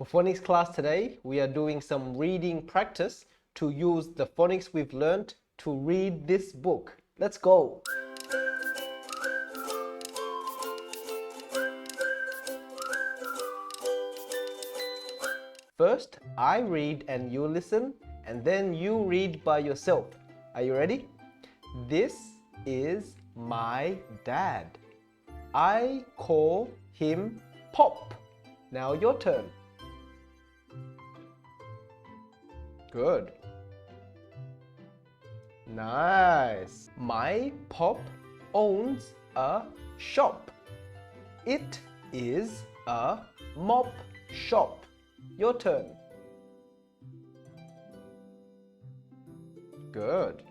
phonics class today, we are doing some reading practice to use the phonics we've learned to read this book. Let's go! First, I read and you listen, and then you read by yourself. Are you ready? This is my dad. I call him Pop. Now your turn. Good. Nice. My Pop owns a shop. It is a mop shop. Your turn. Good.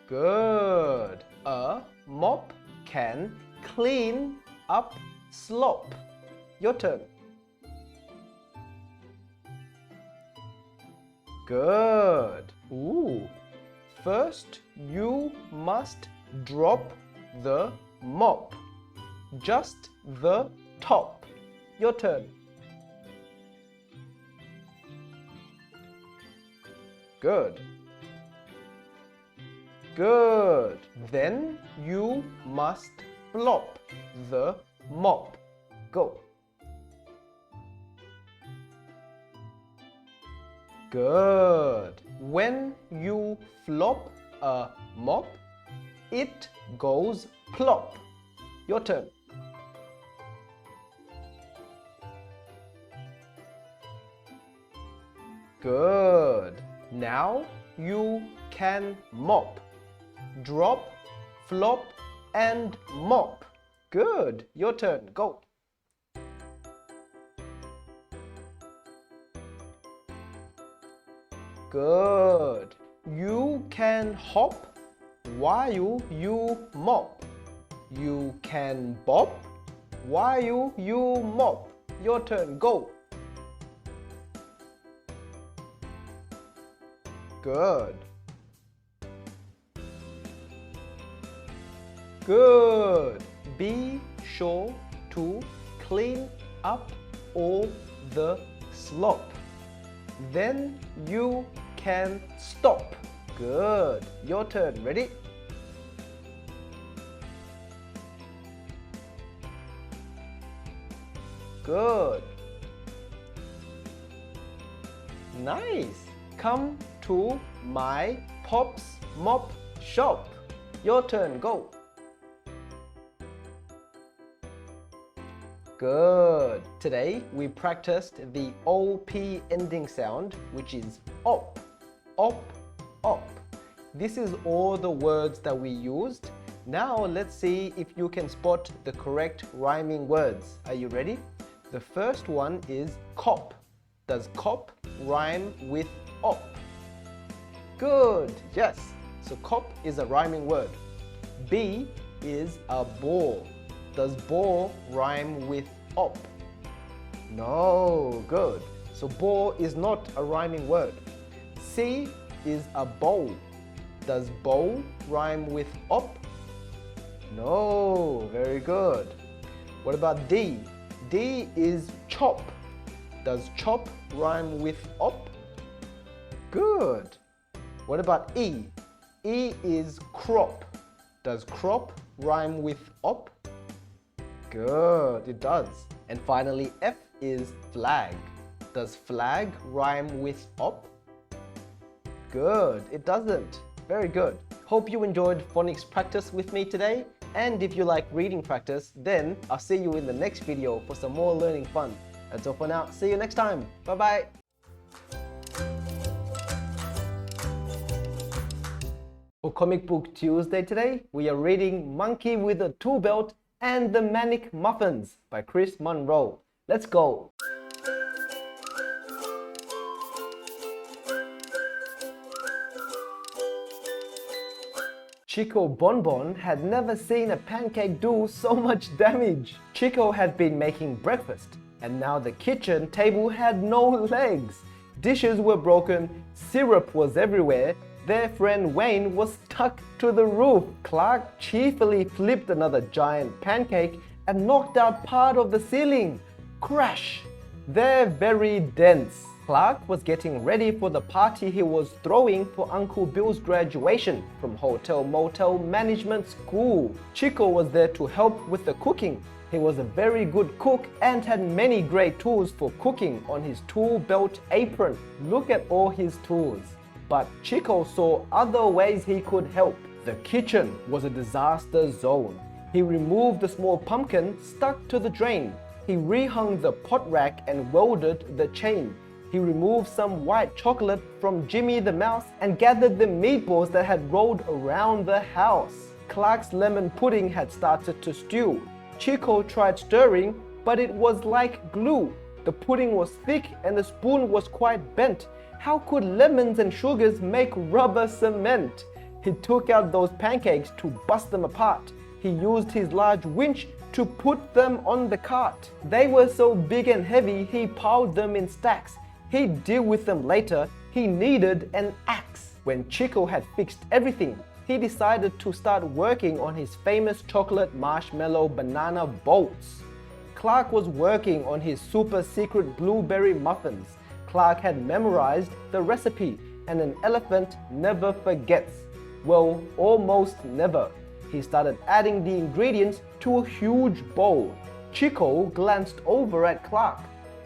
Good. A mop can clean up slop. Your turn. Good. Ooh. First, you must drop the mop. Just the top. Your turn. Good. Good. Then you must flop the mop. Go. Good. When you flop a mop, it goes plop. Your turn. Good. Now you can mop. Drop, flop, and mop. Good. Your turn. Go. Good. You can hop while you mop. You can bop while you mop. Your turn. Go. Good. Good. Be sure to clean up all the slop. Then you can stop. Good. Your turn. Ready? Good. Nice. Come to my Pop's mop shop. Your turn. Go. Good. Today we practiced the OP ending sound, which is op, op, op. This is all the words that we used. Now let's see if you can spot the correct rhyming words. Are you ready? The first one is cop. Does cop rhyme with op? Good. Yes. So cop is a rhyming word. B is a ball. Does ball rhyme with op? No. Good. So ball is not a rhyming word. C is a bowl. Does bowl rhyme with op? No. Very good. What about D? D is chop. Does chop rhyme with op? Good. What about E? E is crop. Does crop rhyme with op? Good, it does. And finally, F is flag. Does flag rhyme with op? Good, it doesn't. Very good. Hope you enjoyed phonics practice with me today. And if you like reading practice, then I'll see you in the next video for some more learning fun. That's all for now. See you next time. Bye-bye. For Comic Book Tuesday today, we are reading Monkey with a Tool Belt and the Maniac Muffins by Chris Monroe. Let's go! Chico Bonbon had never seen a pancake do so much damage. Chico had been making breakfast, and now the kitchen table had no legs. Dishes were broken, syrup was everywhere, their friend Wayne was stuck to the roof. Clark cheerfully flipped another giant pancake and knocked out part of the ceiling. Crash! They're very dense. Clark was getting ready for the party he was throwing for Uncle Bill's graduation from Hotel Motel Management School. Chico was there to help with the cooking. He was a very good cook and had many great tools for cooking on his tool belt apron. Look at all his tools. But Chico saw other ways he could help. The kitchen was a disaster zone. He removed the small pumpkin stuck to the drain. He rehung the pot rack and welded the chain. He removed some white chocolate from Jimmy the Mouse and gathered the meatballs that had rolled around the house. Clark's lemon pudding had started to stew. Chico tried stirring, but it was like glue. The pudding was thick and the spoon was quite bent. How could lemons and sugars make rubber cement? He took out those pancakes to bust them apart. He used his large winch to put them on the cart. They were so big and heavy, he piled them in stacks. He'd deal with them later. He needed an axe. When Chico had fixed everything, he decided to start working on his famous chocolate marshmallow banana bolts. Clark was working on his super secret blueberry muffins. Clark had memorized the recipe, and an elephant never forgets. Well, almost never. He started adding the ingredients to a huge bowl. Chico glanced over at Clark.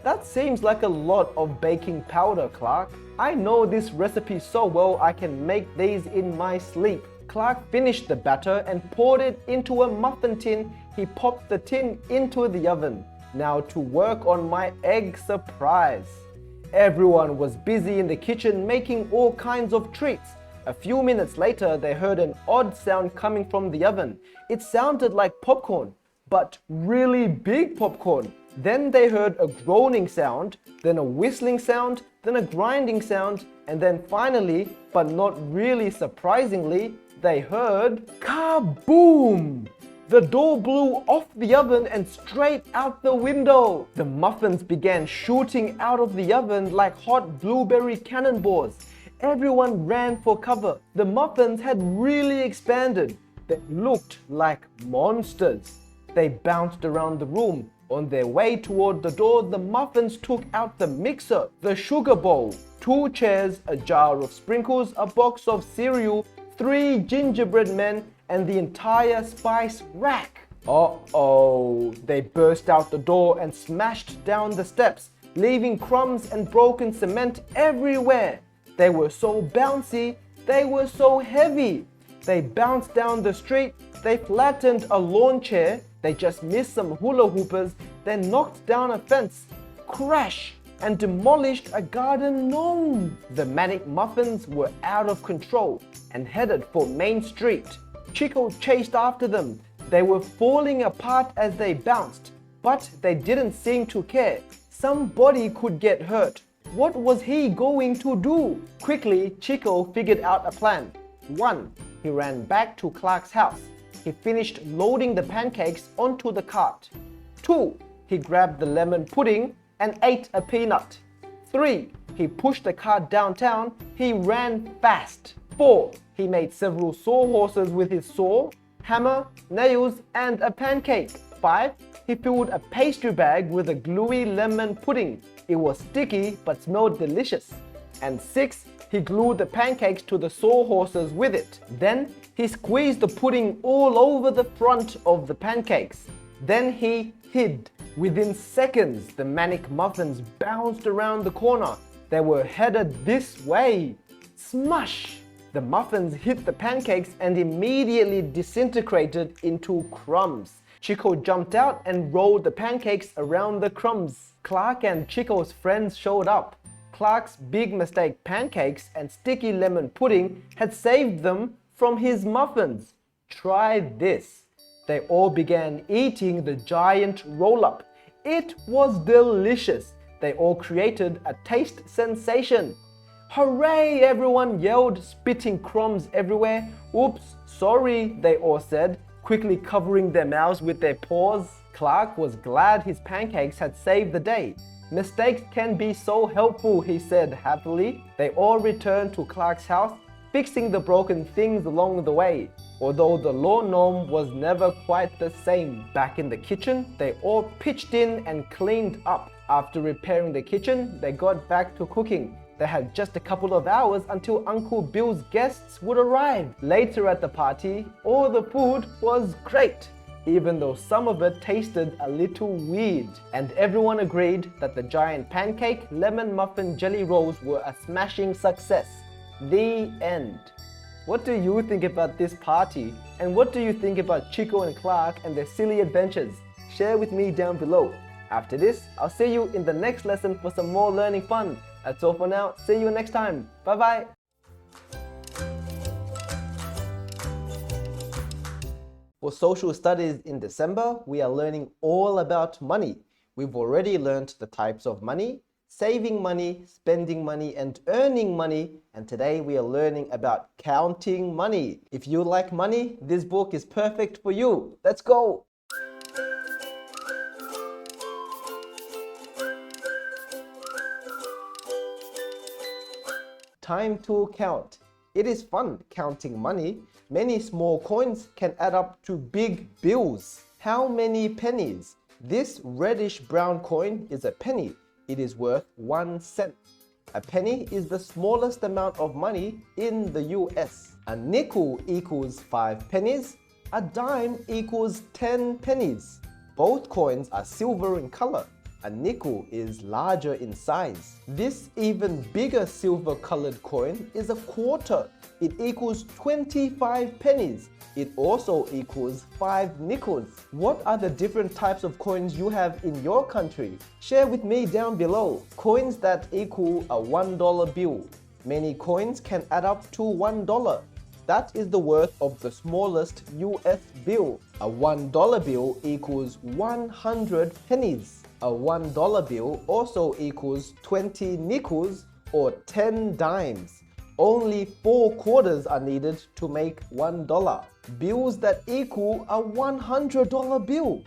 That seems like a lot of baking powder, Clark. I know this recipe so well I can make these in my sleep. Clark finished the batter and poured it into a muffin tin. He popped the tin into the oven. Now to work on my egg surprise. Everyone was busy in the kitchen making all kinds of treats. A few minutes later, they heard an odd sound coming from the oven. It sounded like popcorn, but really big popcorn. Then they heard a groaning sound, then a whistling sound, then a grinding sound, and then finally, but not really surprisingly, they heard kaboom! The door blew off the oven and straight out the window. The muffins began shooting out of the oven like hot blueberry cannonballs. Everyone ran for cover. The muffins had really expanded. They looked like monsters. They bounced around the room. On their way toward the door, the muffins took out the mixer, the sugar bowl, 2 chairs, a jar of sprinkles, a box of cereal, 3 gingerbread men, and the entire spice rack. Uh-oh! They burst out the door and smashed down the steps, leaving crumbs and broken cement everywhere. They were so bouncy, they were so heavy. They bounced down the street, they flattened a lawn chair, they just missed some hula hoopers, then knocked down a fence, crash, and demolished a garden gnome. The Manic muffins were out of control and headed for Main Street. Chico chased after them. They were falling apart as they bounced, but they didn't seem to care. Somebody could get hurt. What was he going to do? Quickly, Chico figured out a plan. 1. He ran back to Clark's house. He finished loading the pancakes onto the cart. 2. He grabbed the lemon pudding and ate a peanut. 3. He pushed the cart downtown. He ran fast. 4. He made several sawhorses with his saw, hammer, nails, and a pancake. 5. He filled a pastry bag with a gluey lemon pudding. It was sticky but smelled delicious. And 6. He glued the pancakes to the sawhorses with it. Then he squeezed the pudding all over the front of the pancakes. Then he hid. Within seconds, the Manic muffins bounced around the corner. They were headed this way. Smush! The muffins hit the pancakes and immediately disintegrated into crumbs. Chico jumped out and rolled the pancakes around the crumbs. Clark and Chico's friends showed up. Clark's big mistake pancakes and sticky lemon pudding had saved them from his muffins. Try this. They all began eating the giant roll-up. It was delicious. They all created a taste sensation. Hooray! Everyone yelled, spitting crumbs everywhere. Oops, sorry, they all said, quickly covering their mouths with their paws. Clark was glad his pancakes had saved the day. Mistakes can be so helpful, he said happily. They all returned to Clark's house, fixing the broken things along the way. Although the law norm was never quite the same. Back in the kitchen, they all pitched in and cleaned up. After repairing the kitchen, they got back to cooking. They had just a couple of hours until Uncle Bill's guests would arrive. Later at the party, all the food was great, even though some of it tasted a little weird. And everyone agreed that the giant pancake lemon muffin jelly rolls were a smashing success. The end. What do you think about this party? And what do you think about Chico and Clark and their silly adventures? Share with me down below. After this, I'll see you in the next lesson for some more learning fun. That's all for now. See you next time. Bye bye. For social studies in December, we are learning all about money. We've already learned the types of money, saving money, spending money, and earning money. And today we are learning about counting money. If you like money, this book is perfect for you. Let's go! Time to count. It is fun counting money. Many small coins can add up to big bills. How many pennies? This reddish brown coin is a penny. It is worth 1 cent. A penny is the smallest amount of money in the US. A nickel equals 5 pennies. A dime equals 10 pennies. Both coins are silver in color. A nickel is larger in size. This even bigger silver-colored coin is a quarter. It equals 25 pennies. It also equals 5 nickels. What are the different types of coins you have in your country? Share with me down below. Coins that equal a $1 bill. Many coins can add up to $1. That is the worth of the smallest US bill. A $1 bill equals 100 pennies. A $1 bill also equals 20 nickels or 10 dimes. Only 4 quarters are needed to make $1. Bills that equal a $100 bill.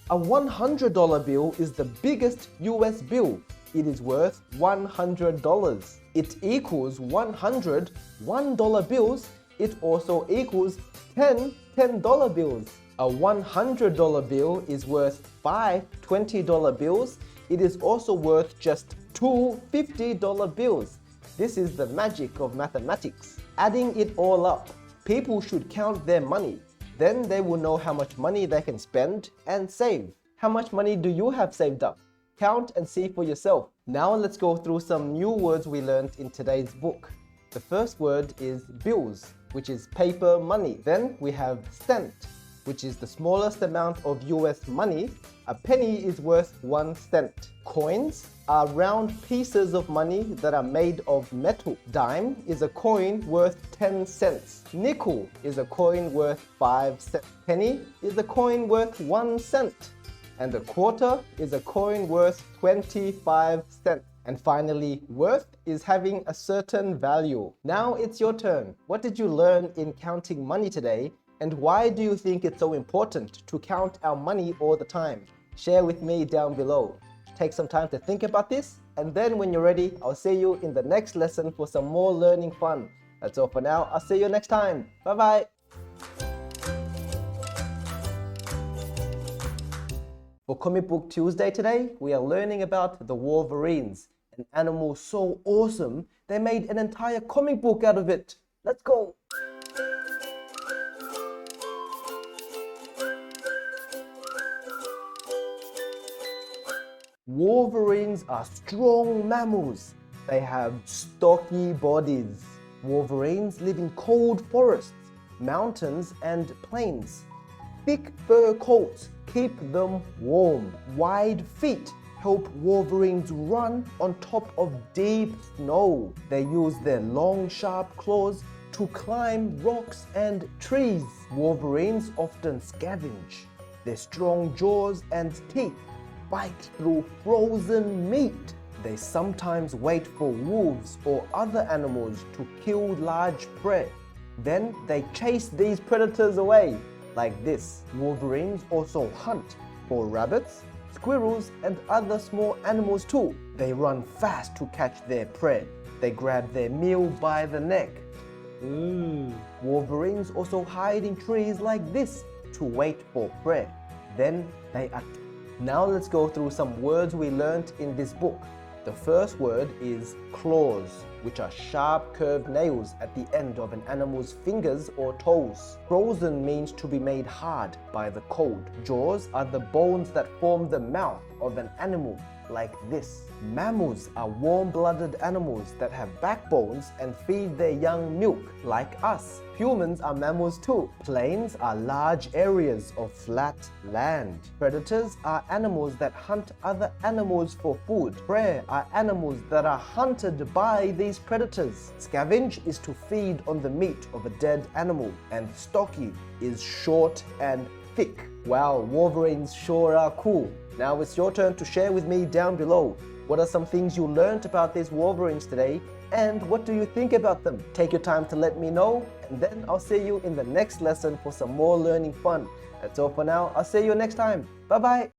A $100 bill is the biggest US bill. It is worth $100. It equals 100 $1 bills. It also equals 10 $10 bills. A $100 bill is worth 5 $20 bills. It is also worth just 2 $50 bills. This is the magic of mathematics. Adding it all up, people should count their money. Then they will know how much money they can spend and save. How much money do you have saved up? Count and see for yourself. Now let's go through some new words we learned in today's book. The first word is bills, which is paper money. Then we have cent, which is the smallest amount of US money. A penny is worth 1 cent. Coins are round pieces of money that are made of metal. Dime is a coin worth 10 cents. Nickel is a coin worth 5 cents. Penny is a coin worth 1 cent. And a quarter is a coin worth 25 cents. And finally, worth is having a certain value. Now it's your turn. What did you learn in counting money today? And why do you think it's so important to count our money all the time? Share with me down below. Take some time to think about this, and then when you're ready, I'll see you in the next lesson for some more learning fun. That's all for now. I'll see you next time. Bye-bye. For Comic Book Tuesday today, we are learning about the Wolverines, an animal so awesome, they made an entire comic book out of it. Let's go! Wolverines are strong mammals. They have stocky bodies. Wolverines live in cold forests, mountains, and plains. Thick fur coats keep them warm. Wide feet help wolverines run on top of deep snow. They use their long, sharp claws to climb rocks and trees. Wolverines often scavenge. Their strong jaws and teeth bite through frozen meat. They sometimes wait for wolves or other animals to kill large prey. Then they chase these predators away, like this. Wolverines also hunt for rabbits, squirrels, and other small animals too. They run fast to catch their prey. They grab their meal by the neck. Wolverines also hide in trees like this to wait for prey. Then they attack. Now let's go through some words we learnt in this book. The first word is claws, which are sharp curved nails at the end of an animal's fingers or toes. Frozen means to be made hard by the cold. Jaws are the bones that form the mouth of an animal, like this. Mammals are warm-blooded animals that have backbones and feed their young milk, like us. Humans are mammals too. Plains are large areas of flat land. Predators are animals that hunt other animals for food. Prey are animals that are hunted by these predators. Scavenge is to feed on the meat of a dead animal, and stocky is short and thick. Wow, Wolverines sure are cool. Now it's your turn to share with me down below. What are some things you learned about these Wolverines today, and what do you think about them? Take your time to let me know, and then I'll see you in the next lesson for some more learning fun. That's all for now. I'll see you next time. Bye-bye.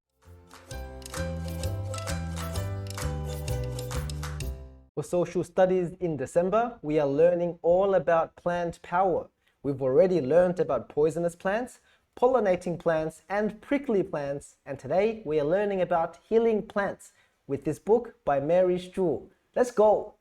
For social studies in December, we are learning all about plant power. We've already learned about poisonous plants, pollinating plants, and prickly plants, and today we are learning about healing plants with this book by Mary Struhl. Let's go!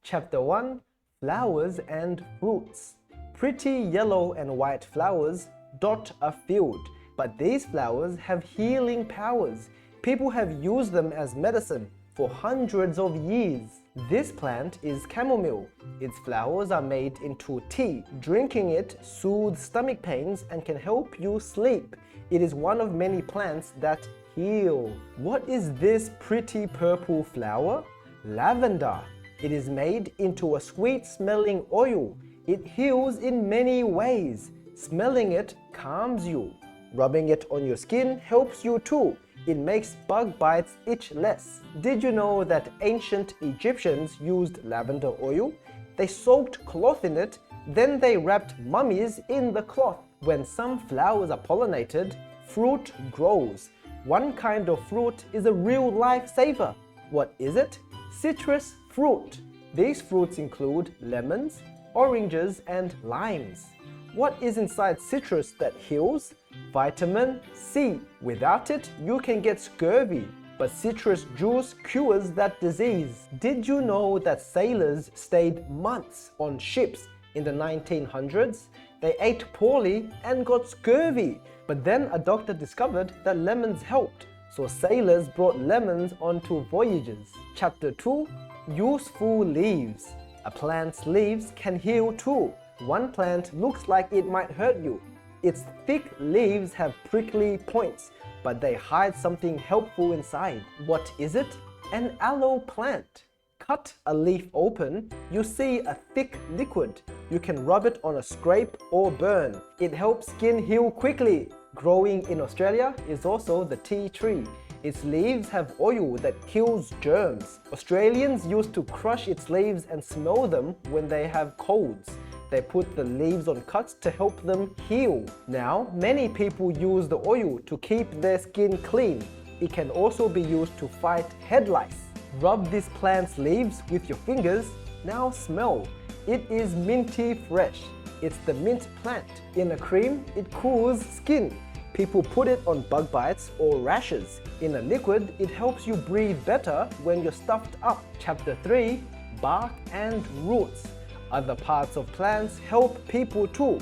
Chapter 1, Flowers and Fruits. Pretty yellow and white flowers dot a field, but these flowers have healing powers. People have used them as medicine for hundreds of years. This plant is chamomile. Its flowers are made into tea. Drinking it soothes stomach pains and can help you sleep. It is one of many plants that heal. What is this pretty purple flower? Lavender. It is made into a sweet-smelling oil. It heals in many ways. Smelling it calms you. Rubbing it on your skin helps you too. It makes bug bites itch less. Did you know that ancient Egyptians used lavender oil? They soaked cloth in it, then they wrapped mummies in the cloth. When some flowers are pollinated, fruit grows. One kind of fruit is a real lifesaver. What is it? Citrus fruit. These fruits include lemons, oranges, and limes. What is inside citrus that heals? Vitamin C. Without it, you can get scurvy, but citrus juice cures that disease. Did you know that sailors stayed months on ships in the 1900s? They ate poorly and got scurvy, but then a doctor discovered that lemons helped, so sailors brought lemons onto voyages. Chapter 2, Useful Leaves. A plant's leaves can heal too. One plant looks like it might hurt you. Its thick leaves have prickly points, but they hide something helpful inside. What is it? An aloe plant. Cut a leaf open, you see a thick liquid. You can rub it on a scrape or burn. It helps skin heal quickly. Growing in Australia is also the tea tree. Its leaves have oil that kills germs. Australians used to crush its leaves and smell them when they have colds. They put the leaves on cuts to help them heal. Now, many people use the oil to keep their skin clean. It can also be used to fight head lice. Rub this plant's leaves with your fingers. Now smell. It is minty fresh. It's the mint plant. In a cream, it cools skin. People put it on bug bites or rashes. In a liquid, it helps you breathe better when you're stuffed up. Chapter 3, Bark and Roots. Other parts of plants help people too.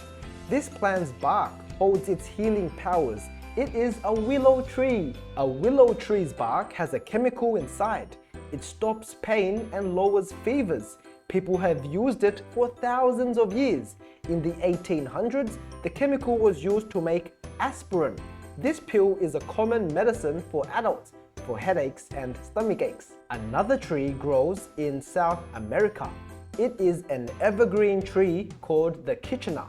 This plant's bark holds its healing powers. It is a willow tree. A willow tree's bark has a chemical inside. It stops pain and lowers fevers. People have used it for thousands of years. In the 1800s, the chemical was used to make aspirin. This pill is a common medicine for adults for headaches and stomach aches. Another tree grows in South America. It is an evergreen tree called the kitchener.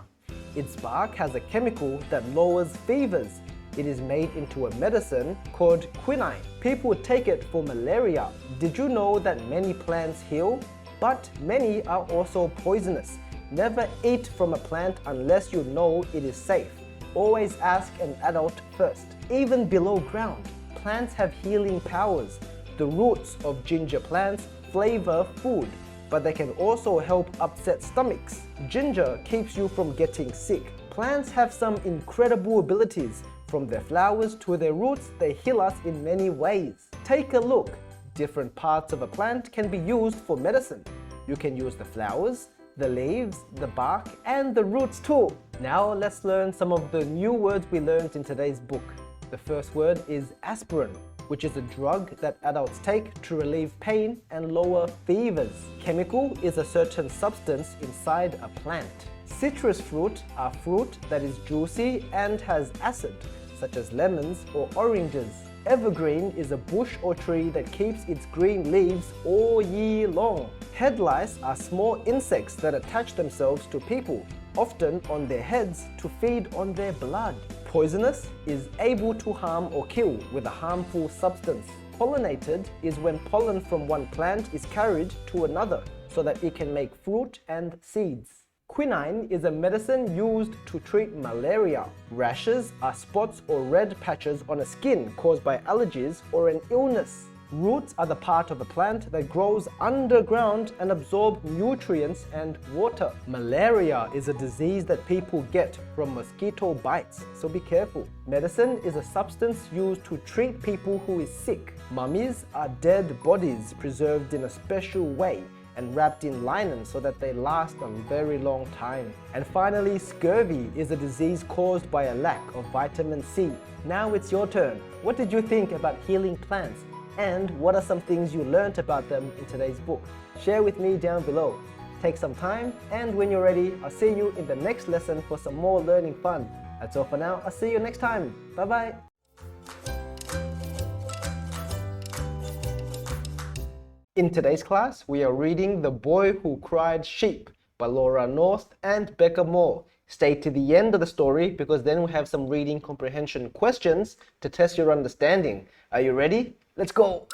Its bark has a chemical that lowers fevers. It is made into a medicine called quinine. People take it for malaria. Did you know that many plants heal? But many are also poisonous. Never eat from a plant unless you know it is safe. Always ask an adult first. Even below ground, plants have healing powers. The roots of ginger plants flavor food, but they can also help upset stomachs. Ginger keeps you from getting sick. Plants have some incredible abilities. From their flowers to their roots, they heal us in many ways. Take a look. Different parts of a plant can be used for medicine. You can use the flowers, the leaves, the bark, and the roots too. Now let's learn some of the new words we learned in today's book. The first word is aspirin, which is a drug that adults take to relieve pain and lower fevers. Chemical is a certain substance inside a plant. Citrus fruit are fruit that is juicy and has acid, such as lemons or oranges. Evergreen is a bush or tree that keeps its green leaves all year long. Head lice are small insects that attach themselves to people, often on their heads, to feed on their blood. Poisonous is able to harm or kill with a harmful substance. Pollinated is when pollen from one plant is carried to another so that it can make fruit and seeds. Quinine is a medicine used to treat malaria. Rashes are spots or red patches on a skin caused by allergies or an illness. Roots are the part of a plant that grows underground and absorb nutrients and water. Malaria is a disease that people get from mosquito bites, so be careful. Medicine is a substance used to treat people who is sick. Mummies are dead bodies preserved in a special way and wrapped in linen so that they last a very long time. And finally, scurvy is a disease caused by a lack of vitamin C. Now it's your turn. What did you think about healing plants? And what are some things you learned about them in today's book? Share with me down below. Take some time, and when you're ready, I'll see you in the next lesson for some more learning fun. That's all for now. I'll see you next time. Bye-bye. In today's class, we are reading The Boy Who Cried Sheep by Laura North and Becca Moore. Stay to the end of the story because then we have some reading comprehension questions to test your understanding. Are you ready? Let's go!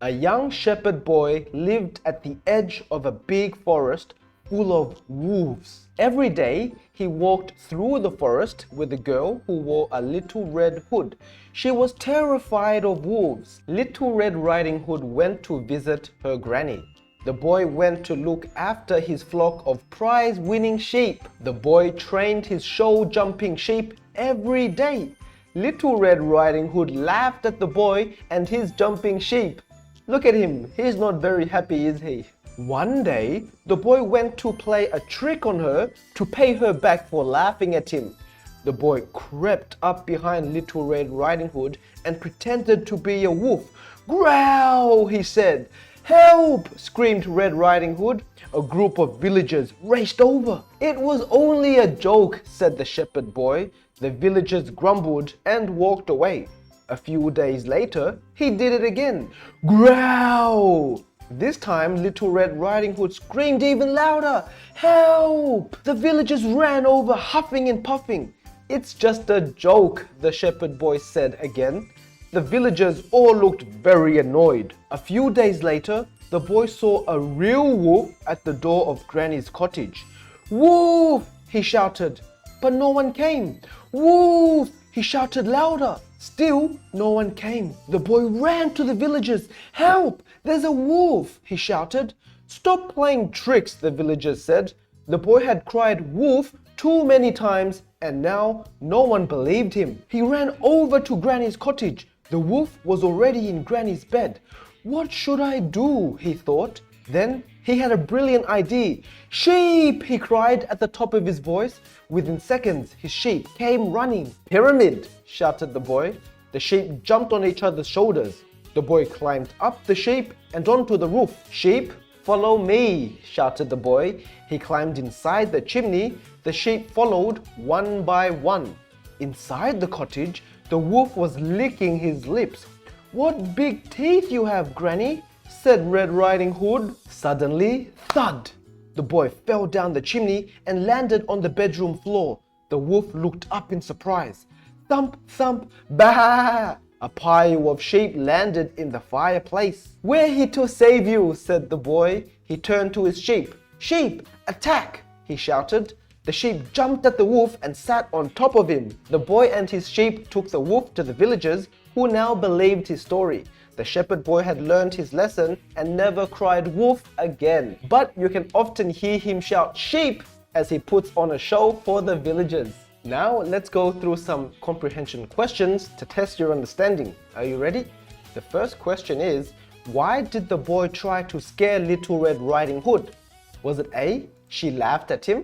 A young shepherd boy lived at the edge of a big forest full of wolves. Every day, he walked through the forest with a girl who wore a little red hood. She was terrified of wolves. Little Red Riding Hood went to visit her granny. The boy went to look after his flock of prize-winning sheep. The boy trained his show-jumping sheep every day. Little Red Riding Hood laughed at the boy and his jumping sheep. Look at him, he's not very happy, is he? One day, the boy went to play a trick on her to pay her back for laughing at him. The boy crept up behind Little Red Riding Hood and pretended to be a wolf. "Growl!" he said. "Help!" screamed Red Riding Hood. A group of villagers raced over. "It was only a joke," said the shepherd boy. The villagers grumbled and walked away. A few days later, he did it again. "Growl!" This time, Little Red Riding Hood screamed even louder. "Help!" The villagers ran over, huffing and puffing. "It's just a joke," the shepherd boy said again. The villagers all looked very annoyed. A few days later, the boy saw a real wolf at the door of Granny's cottage. "Wolf!" he shouted, but no one came. "Wolf!" he shouted louder. Still, no one came. The boy ran to the villagers. "Help! There's a wolf!" he shouted. "Stop playing tricks," the villagers said. The boy had cried wolf too many times and now no one believed him. He ran over to Granny's cottage. The wolf was already in Granny's bed. "What should I do?" he thought. Then he had a brilliant idea. "Sheep!" he cried at the top of his voice. Within seconds, his sheep came running. "Pyramid!" shouted the boy. The sheep jumped on each other's shoulders. The boy climbed up the sheep and onto the roof. "Sheep, follow me!" shouted the boy. He climbed inside the chimney. The sheep followed one by one. Inside the cottage, the wolf was licking his lips. "What big teeth you have, Granny!" said Red Riding Hood. Suddenly, thud! The boy fell down the chimney and landed on the bedroom floor. The wolf looked up in surprise. Thump, thump, bah! A pile of sheep landed in the fireplace. "We're here to save you," said the boy. He turned to his sheep. "Sheep, attack!" he shouted. The sheep jumped at the wolf and sat on top of him. The boy and his sheep took the wolf to the villagers, who now believed his story. The shepherd boy had learned his lesson and never cried wolf again. But you can often hear him shout sheep as he puts on a show for the villagers. Now let's go through some comprehension questions to test your understanding. Are you ready? The first question is, why did the boy try to scare Little Red Riding Hood? Was it A, she laughed at him?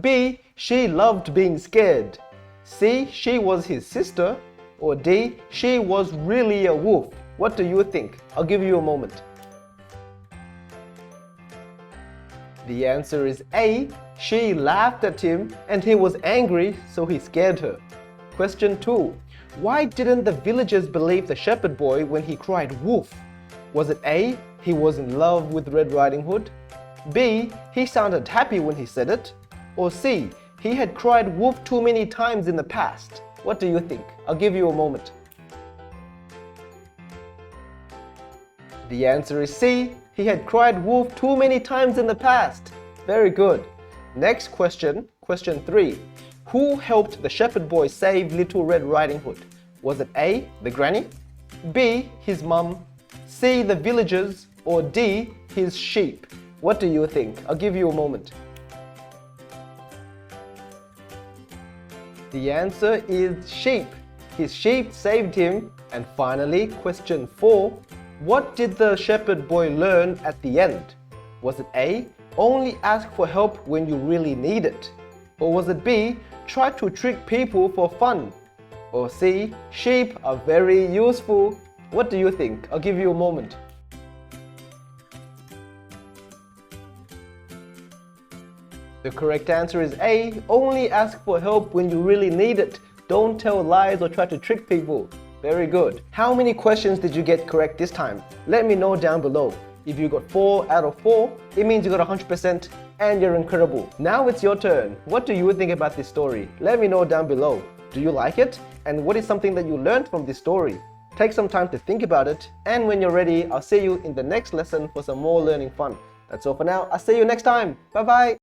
B, she loved being scared? C, she was his sister? Or D, she was really a wolf? What do you think? I'll give you a moment. The answer is A, she laughed at him and he was angry, so he scared her. Question 2. Why didn't the villagers believe the shepherd boy when he cried wolf? Was it A, he was in love with Red Riding Hood? B, he sounded happy when he said it? Or C, he had cried wolf too many times in the past? What do you think? I'll give you a moment. The answer is C, he had cried wolf too many times in the past. Very good. Next question, question 3. Who helped the shepherd boy save Little Red Riding Hood? Was it A, the granny? B, his mum? C, the villagers? Or D, his sheep? What do you think? I'll give you a moment. The answer is sheep. His sheep saved him. And finally, question 4. What did the shepherd boy learn at the end? Was it A, only ask for help when you really need it? Or was it B, try to trick people for fun? Or C, sheep are very useful? What do you think? I'll give you a moment. The correct answer is A, only ask for help when you really need it. Don't tell lies or try to trick people. Very good. How many questions did you get correct this time? Let me know down below. If you got 4 out of 4, it means you got 100% and you're incredible. Now it's your turn. What do you think about this story? Let me know down below. Do you like it? And what is something that you learned from this story? Take some time to think about it, and when you're ready, I'll see you in the next lesson for some more learning fun. That's all for now. I'll see you next time. Bye bye.